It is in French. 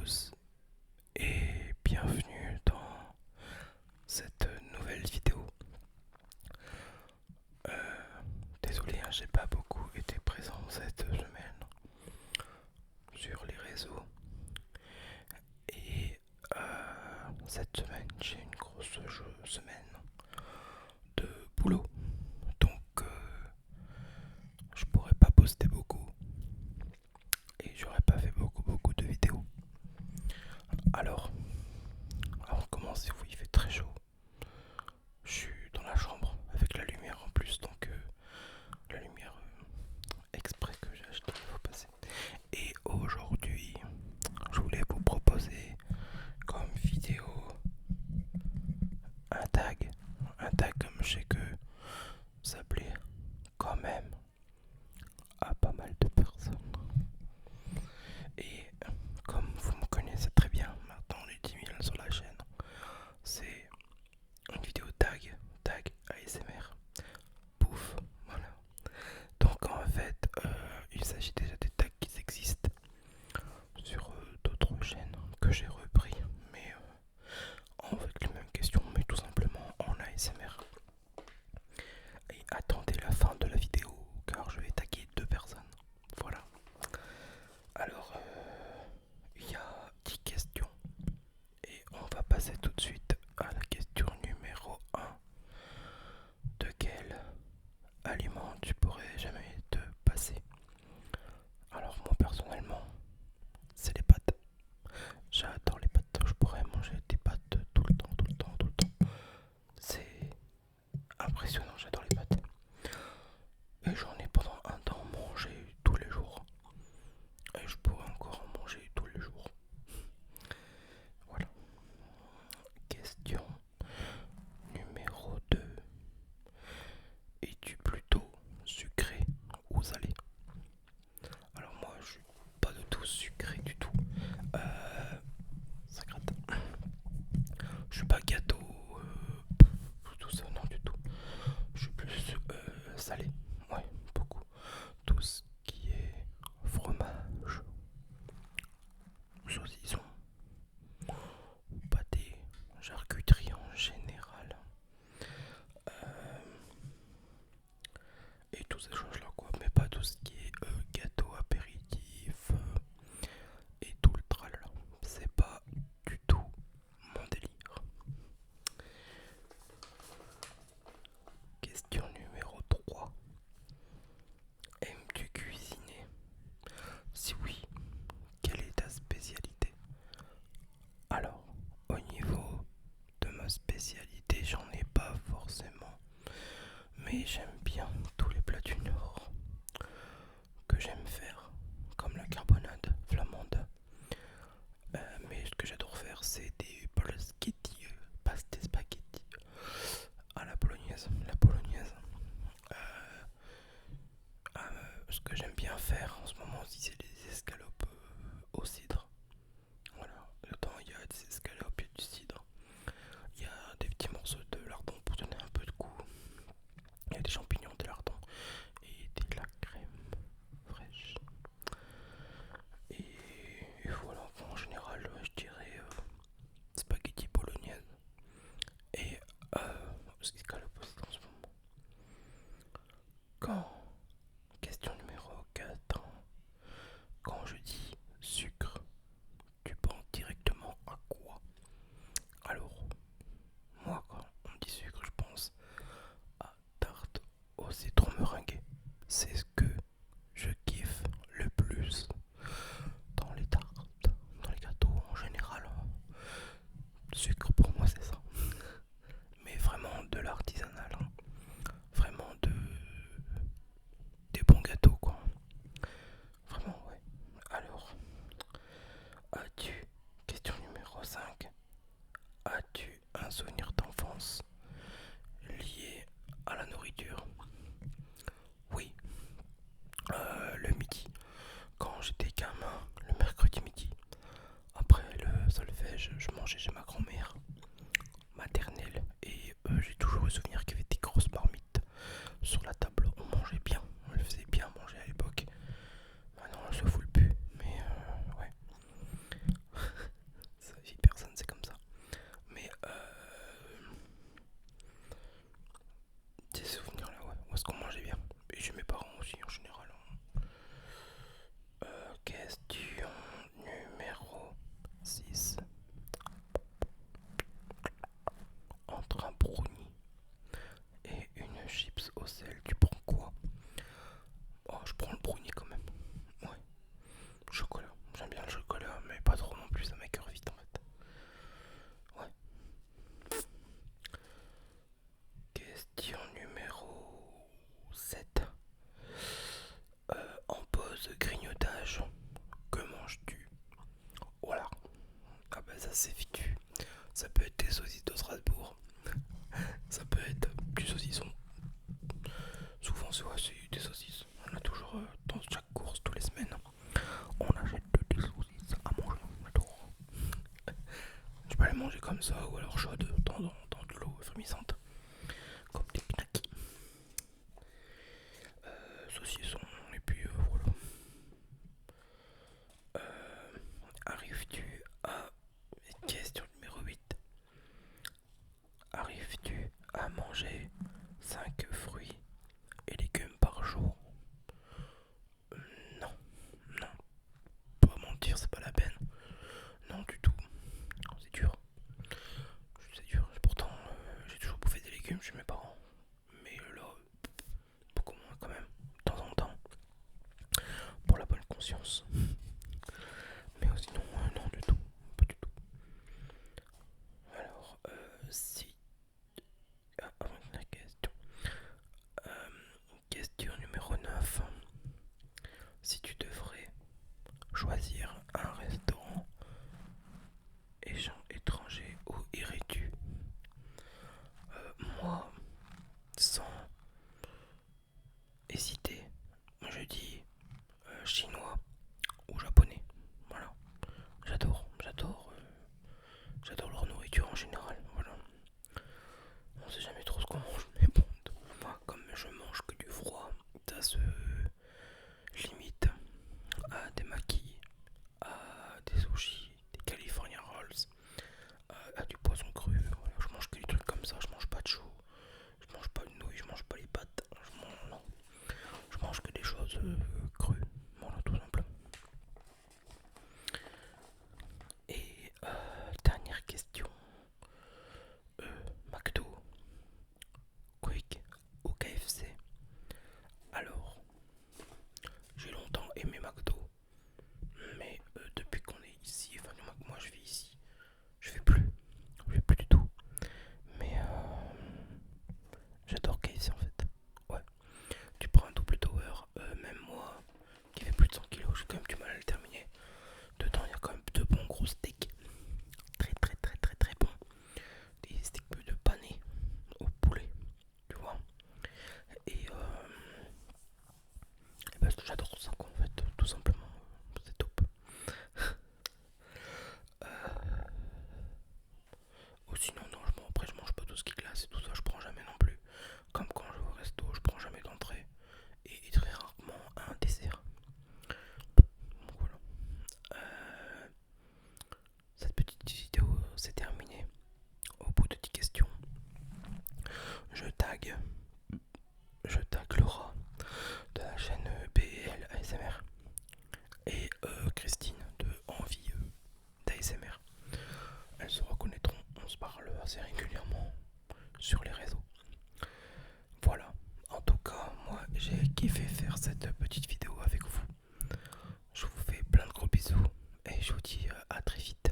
tous et bienvenue dans cette nouvelle vidéo. Désolé, j'ai pas beaucoup été présent cette semaine sur les réseaux et cette semaine j'ai une grosse semaine de boulot, donc je pourrais pas poster beaucoup et j'aurais pas fait beaucoup de vidéos. Alors, avant de commencer, oui, il fait très chaud. Je suis dans la chambre avec la lumière en plus, donc la lumière exprès que j'ai acheté, il faut passer. Et aujourd'hui, je voulais vous proposer comme vidéo un tag comme je sais que ça plaît quand même à pas mal de personnes. Et comme vous me connaissez très bien, maintenant les 10 000 sur la chaîne, c'est une vidéo tag ASMR. Pouf, voilà. Donc en fait, il s'agit déjà des tags qui existent sur d'autres chaînes que j'ai repris, mais avec les mêmes questions, mais tout simplement en ASMR. Et attendez la fin de la vidéo, car je vais taguer deux personnes. Voilà. Alors, il y a 10 questions, et on va passer tout de suite à la question numéro un. De quel aliment tu pourrais jamais te passer? Alors moi personnellement, c'est les pâtes. J'adore les pâtes, je pourrais manger des pâtes tout le temps. C'est impressionnant, j'adore les pâtes. Et j'en ai pendant un temps mangé tous les jours. Et je pourrais encore en manger tous les jours. Voilà. Question numéro 2. Es-tu plutôt sucré ou salé? Alors moi je suis pas du tout sucré du tout. Ça gratte. Je suis pas gâteau, tout ça, non du tout. Je suis plus salé, ouais, beaucoup. Tout ce qui est fromage, saucisson, pâté, charcuterie en général, et toutes ces choses-là, quoi. Mais pas tout ce qui est gâteau, apéritif et tout le tralala. C'est pas du tout mon délire. Question numéro 3. Aimes-tu cuisiner? Si oui, quelle est ta spécialité? Alors, au niveau de ma spécialité, j'en ai pas forcément, mais j'aime bien tous les plats du Nord que j'aime faire, comme la carbonade flamande. Mais ce que j'adore faire, c'est des spaghetti, pastes spaghetti à la bolognaise. La bolognaise. Ce que j'aime bien faire en ce moment aussi, c'est des escalopes au cidre. Voilà, dedans il y a des escalopes, il y a du cidre, il y a des petits morceaux de lardon pour donner un peu de goût, il y a des champignons, de lardon et de la crème fraîche. Et voilà, en général, je dirais spaghetti bolognaise et escalopes aussi en ce moment. Quand, question numéro 4, quand je dis sucre, assez fitu. Ça peut être des saucisses de Strasbourg, ça peut être du saucisson. Souvent c'est des saucisses. On a toujours dans chaque course tous les semaines. On achète des saucisses à manger. J'adore. Je peux les manger comme ça ou alors chaudes dans de l'eau frémissante. Comme des knackis. Saucisson et puis voilà. Arrives-tu à question numéro 8. Arrives-tu à manger 5 fruits et légumes par jour? Non, non, pas mentir, c'est pas la peine. Non du tout. C'est dur. C'est dur. Pourtant, j'ai toujours bouffé des légumes chez mes parents. Mais là, beaucoup moins quand même. De temps en temps. Pour la bonne conscience. Mais sinon, non du tout. Pas du tout. Alors, si... avant la question. Question numéro 9. Si tu devrais choisir un restaurant étranger, où irais-tu? Moi, sans hésiter, je dis chinois ou japonais. Voilà. J'adore leur nourriture en général. Voilà. On sait jamais trop ce qu'on mange, mais bon, moi, comme je mange que du froid, ça se limite à des makis, à des sushis, des California Rolls, à du poisson cru. Voilà, je mange que des trucs comme ça. Je mange pas de chou, je mange pas de nouilles, je mange pas les pâtes. Non, je mange que des choses crues. Voilà, tout simplement. Et dernière question. McDo, Quick ou KFC? Alors, j'ai longtemps aimé McDo, mais depuis qu'on est ici, enfin moi je vis ici, je fais plus du tout. Mais j'adore KFC en fait. Ouais, tu prends un double tower, même moi qui fait plus de 100 kilos, j'ai quand même du mal à le terminer. Dedans il y a quand même de bons gros steaks, très bons. Des steaks de pané au poulet, tu vois. Et ben, j'adore ça quoi, en fait, tout simplement. C'est top. Ou sinon non, après je mange pas tout ce qui est glace et tout ça, je prends jamais non plus. Comme quand je vais au resto, je prends jamais d'entrée et très rarement un dessert. Donc voilà. Cette petite vidéo s'est terminée. Au bout de 10 questions, je tag Laura de la chaîne BL ASMR et Christine de Envie d'ASMR. Elles se reconnaîtront, on se parle assez régulièrement sur les réseaux. Voilà, en tout cas, moi j'ai kiffé faire cette petite vidéo avec vous. Je vous fais plein de gros bisous et je vous dis à très vite.